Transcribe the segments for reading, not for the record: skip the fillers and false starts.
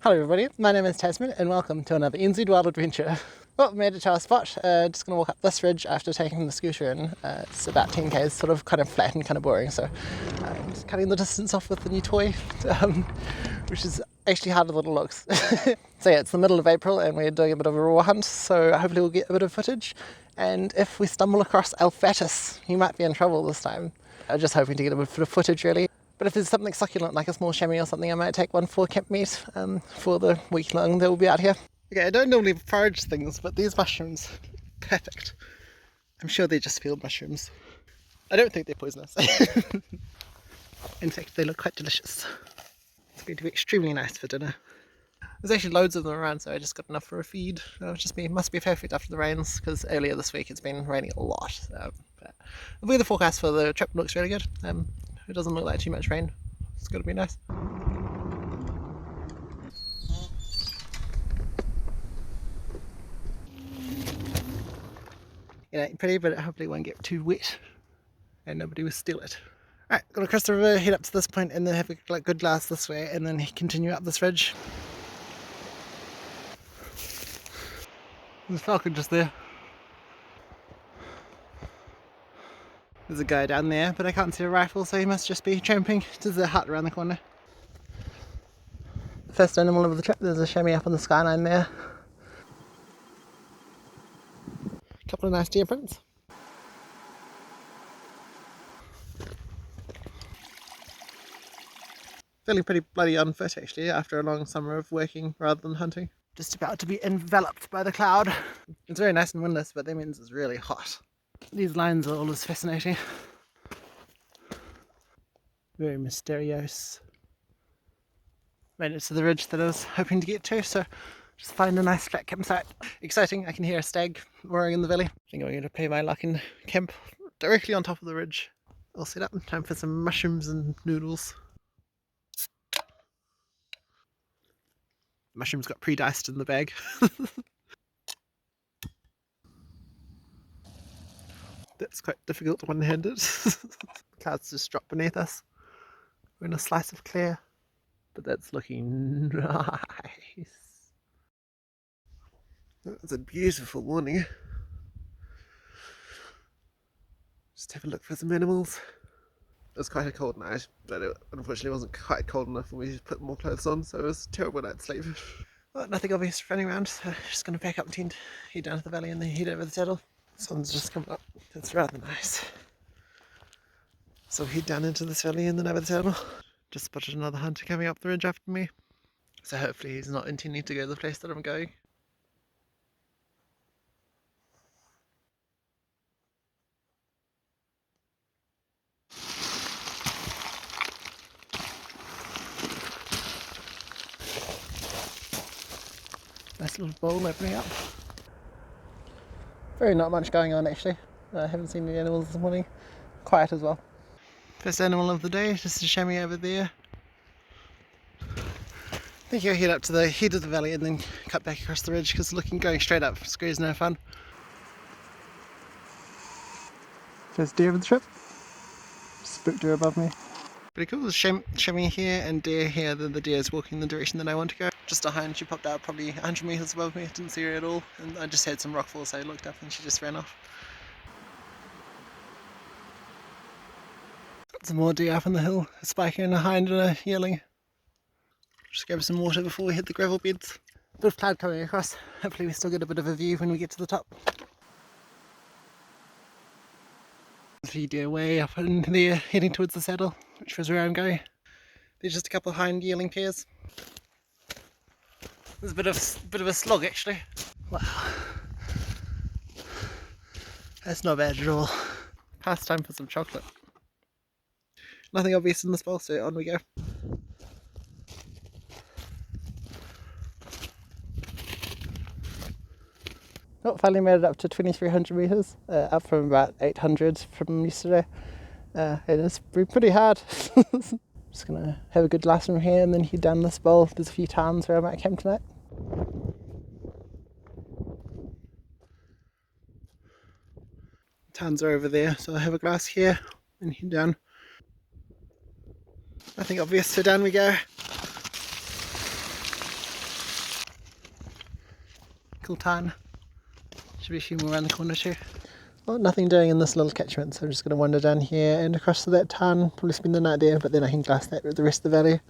Hello everybody, my name is Tasman and welcome to another NZ Wild Adventure. Well, made it to our spot. Just going to walk up this ridge after taking the scooter in. It's about 10k's, sort of kind of flat and kind of boring, so I'm just cutting the distance off with the new toy, which is actually harder than it looks. So yeah, it's the middle of April and we're doing a bit of a raw hunt, so hopefully we'll get a bit of footage. And if we stumble across Alphatus, he might be in trouble this time. I'm just hoping to get a bit of footage really. But if there's something succulent like a small chamois or something, I might take one for camp meat for the week long that we'll be out here. Okay, I don't normally forage things, but these mushrooms, perfect. I'm sure they're just field mushrooms. I don't think they're poisonous. In fact, they look quite delicious. It's going to be extremely nice for dinner. There's actually loads of them around, so I just got enough for a feed. Must be perfect after the rains, because earlier this week it's been raining a lot. But the weather forecast for the trip looks really good. It doesn't look like too much rain. It's going to be nice. It ain't pretty, but it hopefully won't get too wet and nobody will steal it. Alright, gonna cross the river, head up to this point and then have a good glass this way and then continue up this ridge. There's a falcon just there. There's a guy down there, but I can't see a rifle, so he must just be tramping to the hut around the corner. The first animal of the trip, there's a chamois up on the skyline there. A couple of nice deer prints. Feeling pretty bloody unfit actually after a long summer of working rather than hunting. Just about to be enveloped by the cloud. It's very nice and windless, but that means it's really hot. These lines are always fascinating. Very mysterious. Made it to the ridge that I was hoping to get to, so just find a nice flat campsite. Exciting, I can hear a stag roaring in the valley. I think I'm going to play my luck and camp directly on top of the ridge. All set up, time for some mushrooms and noodles. Mushrooms got pre-diced in the bag. That's quite difficult one-handed. Clouds just drop beneath us. We're in a slice of clear, but that's looking nice. It's a beautiful morning. Just have a look for some animals. It was quite a cold night, but it unfortunately wasn't quite cold enough for me to put more clothes on, so it was a terrible night's sleep. Well, nothing obvious running around, so just going to pack up and tent, head down to the valley and then head over the saddle. The sun's just come up. It's rather nice. So head down into this valley and then over the saddle. Just spotted another hunter coming up the ridge after me. So hopefully he's not intending to go to the place that I'm going. Nice little bowl opening up. Very not much going on actually. I haven't seen any animals this morning. Quiet as well. First animal of the day, just a chamois over there. I think I'll head up to the head of the valley and then cut back across the ridge because going straight up is no fun. First deer of the trip. Spooked her above me. Pretty cool, there's chamois here and deer here. The deer is walking the direction that I want to go. Just a hind, she popped out probably 100 metres above me, didn't see her at all. And I just had some rockfall, so I looked up and she just ran off. Got some more deer up on the hill, a spiker and a hind and a yearling. Just grab some water before we hit the gravel beds. Bit of cloud coming across, hopefully we still get a bit of a view when we get to the top. 3 deer way up in there, heading towards the saddle, which was where I'm going. There's just a couple of hind yearling pairs. There's a bit of a slog actually. Wow. That's not bad at all. Past time for some chocolate. Nothing obvious in this bowl, so on we go. Oh, finally made it up to 2300 metres, up from about 800 from yesterday. It is pretty hard. Just gonna have a good glass from here and then head down this bowl. There's a few towns where I might camp tonight. Towns are over there, so I'll have a glass here and head down. Nothing obvious, so down we go. typical tarn. Should be a few more around the corner too. Well, nothing doing in this little catchment, so I'm just going to wander down here and across to that tarn, probably spend the night there, but then I can glass that with the rest of the valley.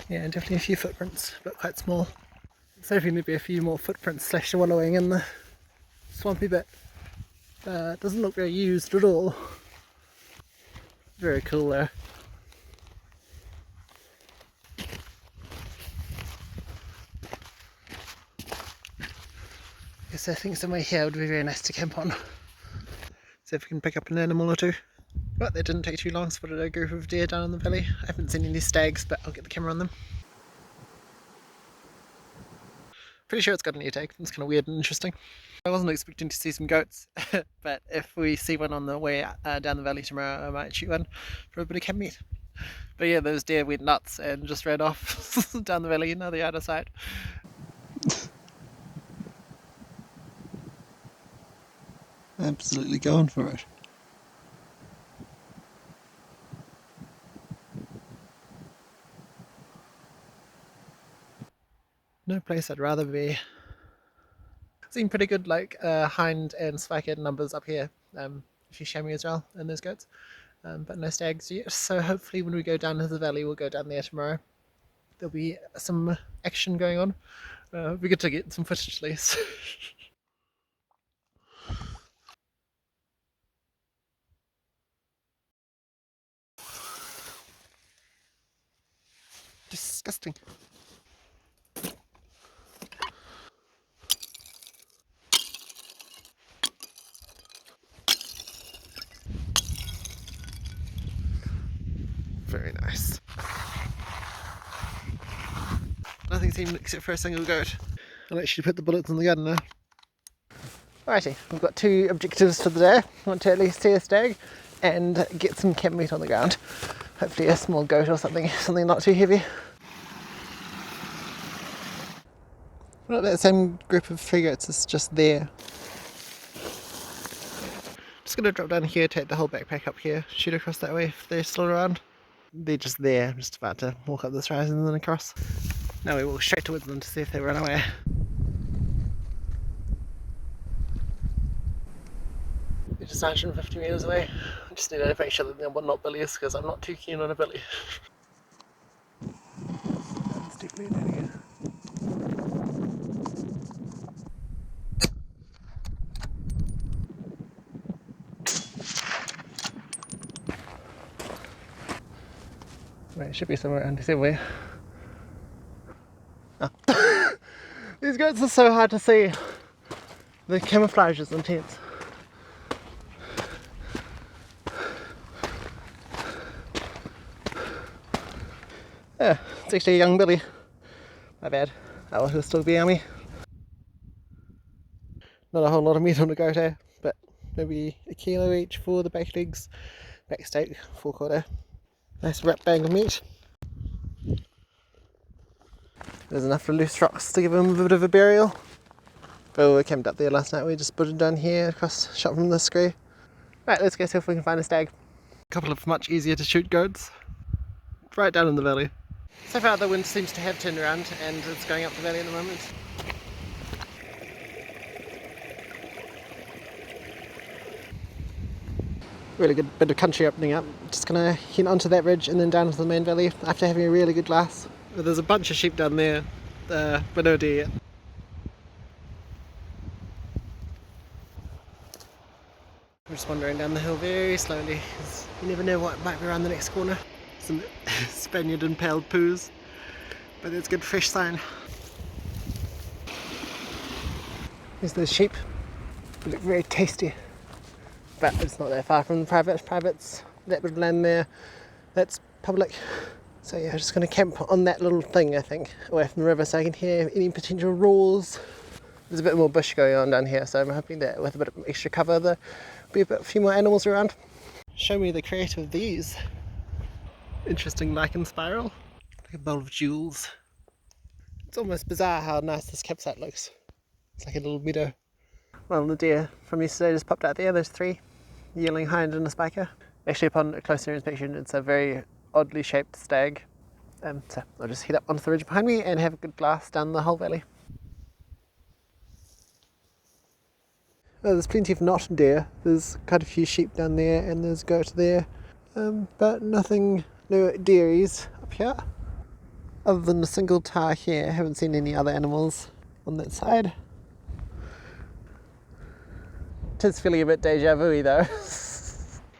Yeah, definitely a few footprints, but quite small. It's hoping there'll be a few more footprints slash wallowing in the swampy bit. It doesn't look very used at all. Very cool though. Guess I think somewhere here would be very nice to camp on. See if we can pick up an animal or two. But that didn't take too long, spotted a group of deer down in the valley. I haven't seen any stags, but I'll get the camera on them. Pretty sure it's got an ear tag. It's kind of weird and interesting. I wasn't expecting to see some goats, but if we see one on the way down the valley tomorrow, I might shoot one for a bit of camp meat. But yeah, those deer went nuts and just ran off down the valley, now the other side. Absolutely going for it. No place I'd rather be. Seen pretty good like hind and spikehead numbers up here. A few chamois as well and those goats. But no stags yet, so hopefully when we go down to the valley we'll go down there tomorrow. There'll be some action going on. It'll be good to get some footage at least. Disgusting. Very nice. Nothing seen except for a single goat. I'll actually put the bullets in the gun now. Alrighty, we've got two objectives for the day. I want to at least see a stag and get some camp meat on the ground. Hopefully a small goat or something not too heavy. Well, that same group of three goats is just there. Just going to drop down here, take the whole backpack up here, shoot across that way if they're still around. They're just there, I'm just about to walk up this rise and then across. Now we walk straight towards them to see if they run away. They're just 150 metres away. I just need to make sure that they're not billies because I'm not too keen on a billy. That's definitely an idiot. Right, it should be somewhere around here somewhere. Oh. These goats are so hard to see. The camouflage is intense. Yeah, it's actually a young billy. My bad. Oh, he'll still be yummy. Not a whole lot of meat on the goat here, but maybe a kilo each for the back legs, back steak, 4/4. Nice wrap bang of meat. There's enough for loose rocks to give him a bit of a burial. Oh, we camped up there last night. We just put it down here, across, shot from the scree. Right, let's go see if we can find a stag. A couple of much easier to shoot goats. Right down in the valley. So far the wind seems to have turned around and it's going up the valley at the moment. Really good bit of country opening up. Just gonna head onto that ridge and then down to the main valley after having a really good glass. But there's a bunch of sheep down there, but no deer yet. I'm just wandering down the hill very slowly because you never know what might be around the next corner. Some Spaniard impaled poos, but it's good fresh sign. There's those sheep. They look very tasty. But it's not that far from the privates. That bit of land there, that's public. So yeah, I'm just going to camp on that little thing, I think, away from the river so I can hear any potential roars. There's a bit more bush going on down here, so I'm hoping that with a bit of extra cover there'll be a few more animals around. Show me the creator of these. Interesting lichen spiral, like a bowl of jewels. It's almost bizarre how nice this campsite looks. It's like a little meadow. Well, the deer from yesterday just popped out there. There's three, yearling hind and a spiker. Actually, upon a closer inspection, it's a very oddly shaped stag. So I'll just head up onto the ridge behind me and have a good glass down the whole valley. Oh, there's plenty of not deer. There's quite a few sheep down there and there's goat there. But nothing, no dairies up here. Other than a single tar here, I haven't seen any other animals on that side. It is feeling a bit deja vu though.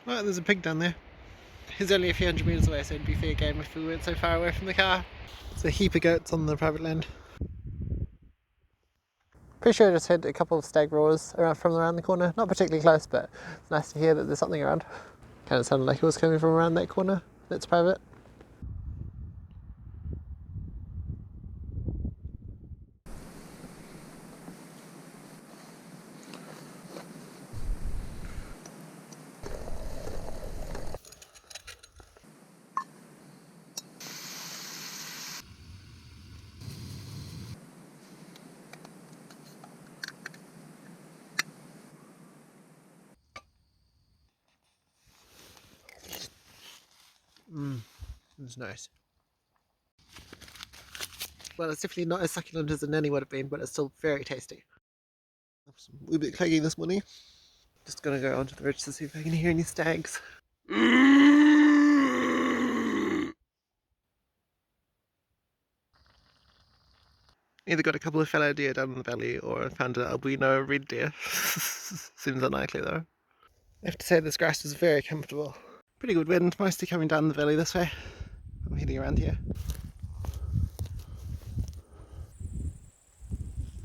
Right, there's a pig down there. He's only a few hundred metres away, so it'd be fair game if we weren't so far away from the car. There's a heap of goats on the private land. Pretty sure I just heard a couple of stag roars from around the corner. Not particularly close, but it's nice to hear that there's something around. Kind of sounded like it was coming from around that corner. That's private. It's nice. Well, it's definitely not as succulent as a nanny would have been, but it's still very tasty. I'm a little bit claggy this morning. Just gonna go onto the ridge to see if I can hear any stags. Either got a couple of fallow deer down in the valley or found an albino red deer. Seems unlikely though. I have to say this grass is very comfortable. Pretty good wind, mostly coming down the valley this way. I'm heading around here.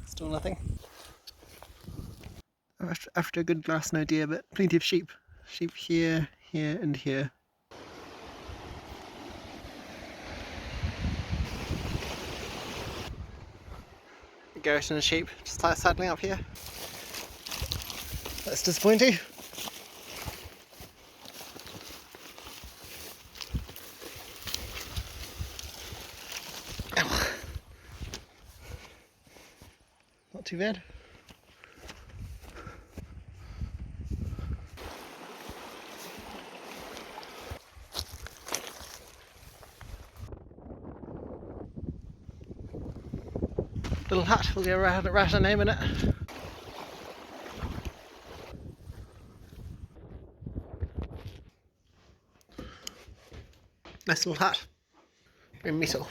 Still nothing. After a good glass, no deer, but plenty of sheep. Sheep here, here and here. A goat and a sheep just sidling up here. That's disappointing. Not too bad. Little hut, we'll get a name in it. Nice little hut. Very metal.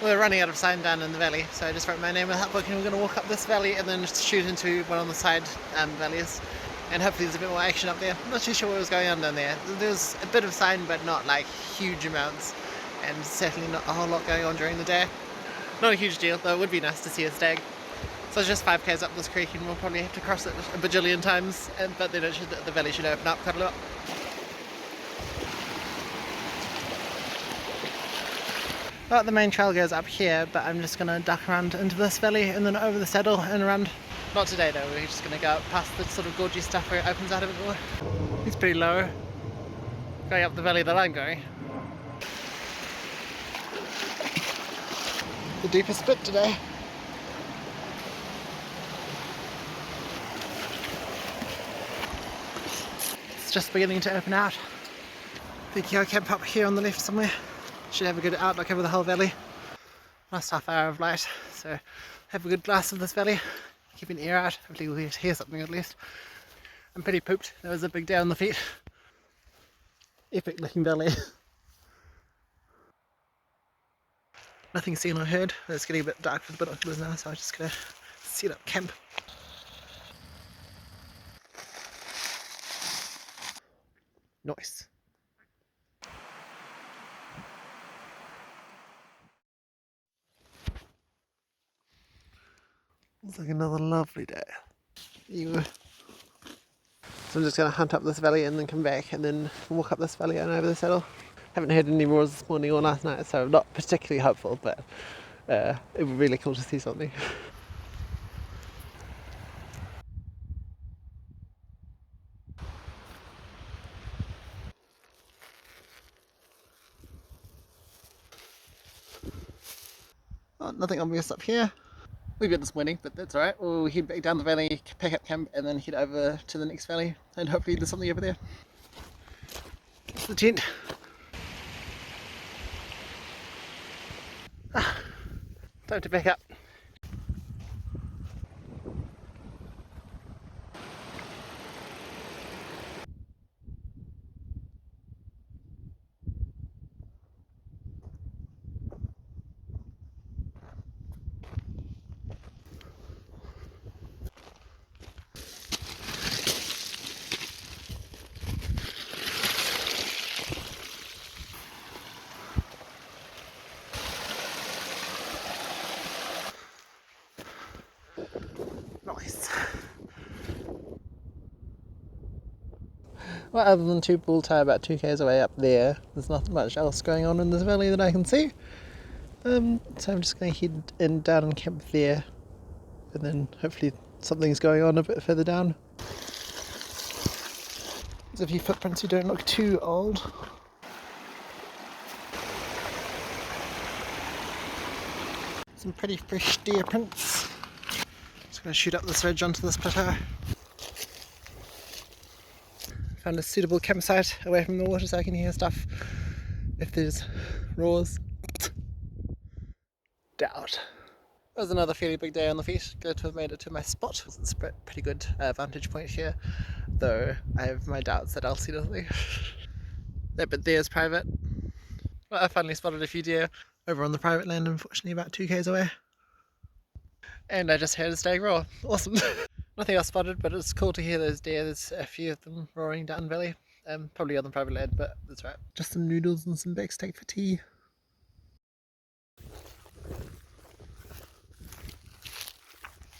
We're running out of sign down in the valley, so I just wrote my name in the hut book and we're going to walk up this valley and then just shoot into one of the side valleys. And hopefully there's a bit more action up there. I'm not too sure what was going on down there. There's a bit of sign, but not like huge amounts. And certainly not a whole lot going on during the day. Not a huge deal, though it would be nice to see a stag. So it's just 5k's up this creek and we'll probably have to cross it a bajillion times, but then the valley should open up quite a lot. Well, the main trail goes up here, but I'm just going to duck around into this valley and then over the saddle and around. Not today though, we're just going to go up past the sort of gorgy stuff where it opens out a bit more. It's pretty low, going up the valley that I'm going. The deepest bit today. It's just beginning to open out. Thinking I'll camp up here on the left somewhere. Should have a good outlook over the whole valley. Last half hour of light, so have a good glass of this valley. Keep an ear out, hopefully we'll hear something at least. I'm pretty pooped, there was a big day on the feet. Epic looking valley. Nothing seen or heard. It's getting a bit dark with the binoculars now, so I'm just gonna set up camp. Nice. Looks like another lovely day. So I'm just going to hunt up this valley and then come back and then walk up this valley and over the saddle. Haven't heard any roars this morning or last night, so I'm not particularly hopeful, but it would be really cool to see something. Oh, nothing obvious up here. We got this morning, but that's alright. We'll head back down the valley, pack up camp, and then head over to the next valley, and hopefully there's something over there. That's the tent. Time to pack up. Well, other than two bull tie about 2 k's away up there, there's not much else going on in this valley that I can see. So I'm just going to head in down and camp there, and then hopefully something's going on a bit further down. There's a few footprints who don't look too old. Some pretty fresh deer prints. Just going to shoot up this ridge onto this plateau. Found a suitable campsite away from the water so I can hear stuff if there's roars. Doubt. It was another fairly big day on the feet. Glad to have made it to my spot. It's a pretty good vantage point here, though I have my doubts that I'll see nothing. That bit there is private. Well, I finally spotted a few deer over on the private land, unfortunately about 2 k's away. And I just heard a stag roar. Awesome. Nothing else spotted, but it's cool to hear those deer. There's a few of them roaring down valley. Probably on the private land, but that's right. Just some noodles and some baked steak for tea.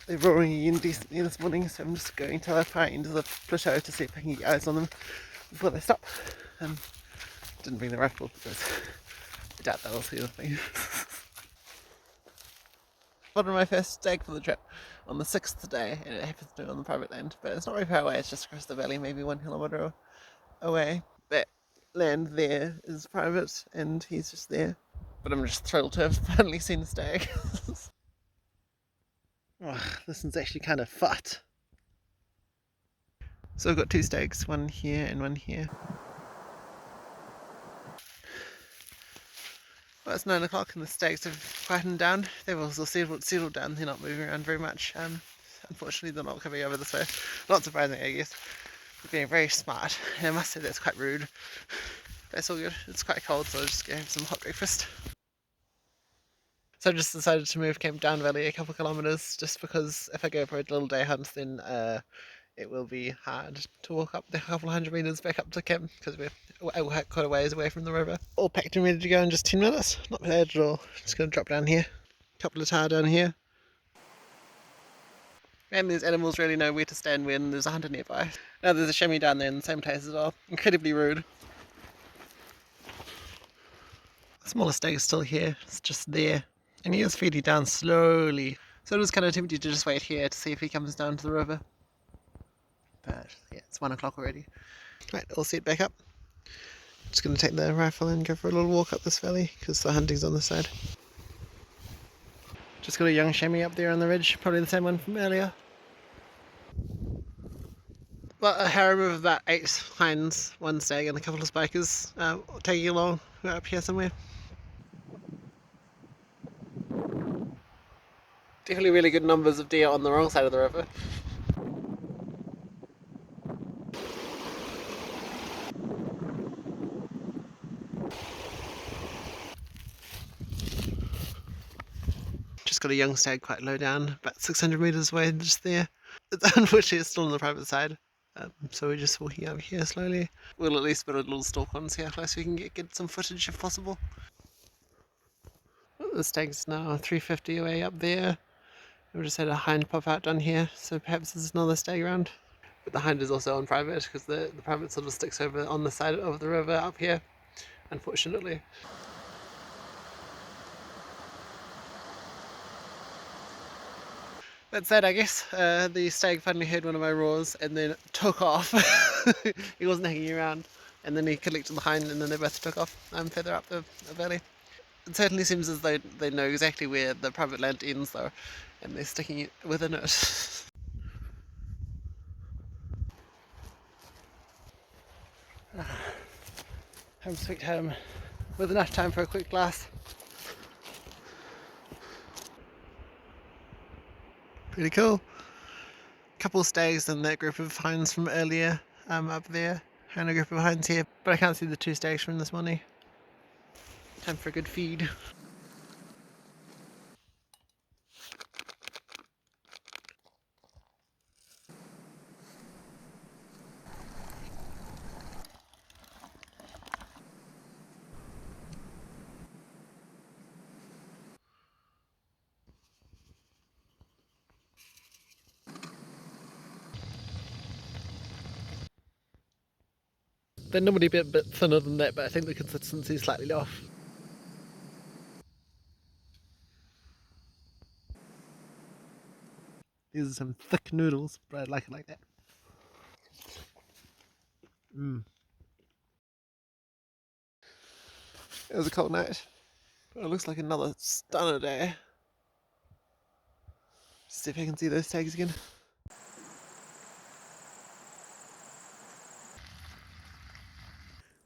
They're roaring again decently this morning, so I'm just going to the far end of the plateau to see if I can get eyes on them before they stop. Didn't bring the rifle because I doubt they'll see anything. Spotted my first stag for the trip on the 6th day, and it happens to be on the private land, but it's not very far away, it's just across the valley, maybe 1 kilometre away. That land there is private, and he's just there. But I'm just thrilled to have finally seen a stag. Oh, this one's actually kind of fat. So I've got 2 stags, one here and one here. Well, it's 9 o'clock and the stags have quietened down. They've also settled down, they're not moving around very much. Unfortunately they're not coming over this way. Not surprising, I guess. They're being very smart, and I must say that's quite rude. But it's all good, it's quite cold, so I'll just go have some hot breakfast. So I just decided to move camp down valley a couple kilometres, just because if I go for a little day hunt, then it will be hard to walk up the couple 100 metres back up to camp, because we're quite a ways away from the river. All packed and ready to go in just 10 minutes. Not bad at all. Just going to drop down here. Couple of tar down here. And these animals really know where to stand when there's a hunter nearby. Now there's a chamois down there in the same place as well. Incredibly rude. The smaller stag is still here. It's just there. And he is feeding down slowly. So I was kind of tempted to just wait here to see if he comes down to the river. But yeah, it's 1 o'clock already. Right, all set back up. Just going to take the rifle and go for a little walk up this valley, because the hunting's on this side. Just got a young chamois up there on the ridge, probably the same one from earlier. Well, a harem of about 8 hinds, 1 stag and a couple of spikers taking along. We're up here somewhere. Definitely really good numbers of deer on the wrong side of the river. Just got a young stag quite low down, about 600 metres away, just there. Unfortunately it's still on the private side, so we're just walking up here slowly. We'll at least put a little stalk on, see how close we can get some footage if possible. Oh, the stag's now 350 away up there. We just had a hind pop out down here, so perhaps there's another stag around. But the hind is also on private, because the private sort of sticks over on the side of the river up here, unfortunately. That's that, I guess. The stag finally heard one of my roars and then took off. He wasn't hanging around. And then he collected the hind and then they both took off further up the valley. It certainly seems as though they know exactly where the private land ends though, and they're sticking within it. Home sweet home, with enough time for a quick glass. Pretty cool. Couple of stags and that group of hinds from earlier up there, and a group of hinds here, but I can't see the 2 stags from this morning. Time for a good feed. They're normally a bit thinner than that, but I think the consistency is slightly off. These are some thick noodles, but I like it like that. It was a cold night, but it looks like another stunner day. See if I can see those tags again.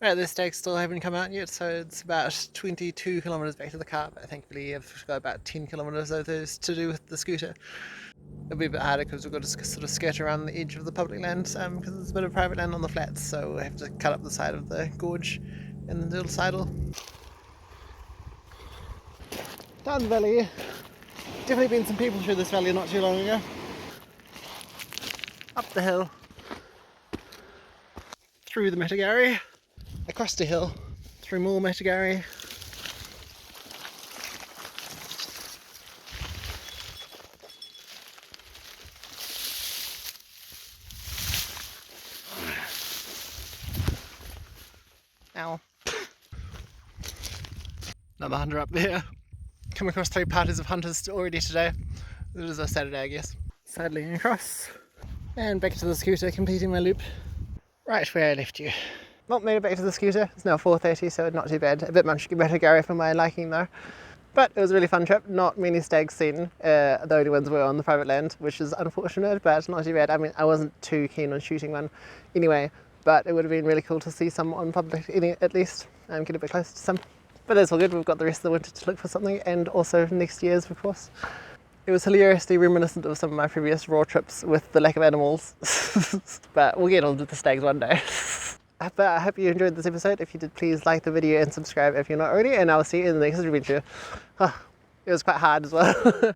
Right, this stag still haven't come out yet, so it's about 22 kilometres back to the car, but thankfully I've got about 10 kilometres of those to do with the scooter. It'll be a bit harder because we've got to sort of skirt around the edge of the public land, because there's a bit of private land on the flats, so we have to cut up the side of the gorge and the little sidle. Down the valley. Definitely been some people through this valley not too long ago. Up the hill. Through the Metagari. Across the hill. Through more Metagari. Ow. Another hunter up there. Come across 3 parties of hunters already today. It was a Saturday, I guess. Sidling across. And back to the scooter, completing my loop. Right where I left you. Not made it back to the scooter. It's now 4:30, so not too bad. A bit much Metagari for my liking though. But it was a really fun trip. Not many stags seen. The only ones were on the private land, which is unfortunate, but not too bad. I mean, I wasn't too keen on shooting one anyway, but it would have been really cool to see some on public at least, and get a bit closer to some. But that's all good. We've got the rest of the winter to look for something, and also next year's, of course. It was hilariously reminiscent of some of my previous raw trips with the lack of animals. But we'll get on to the stags one day. But I hope you enjoyed this episode. If you did, please like the video and subscribe if you're not already, and I'll see you in the next adventure. It was quite hard as well.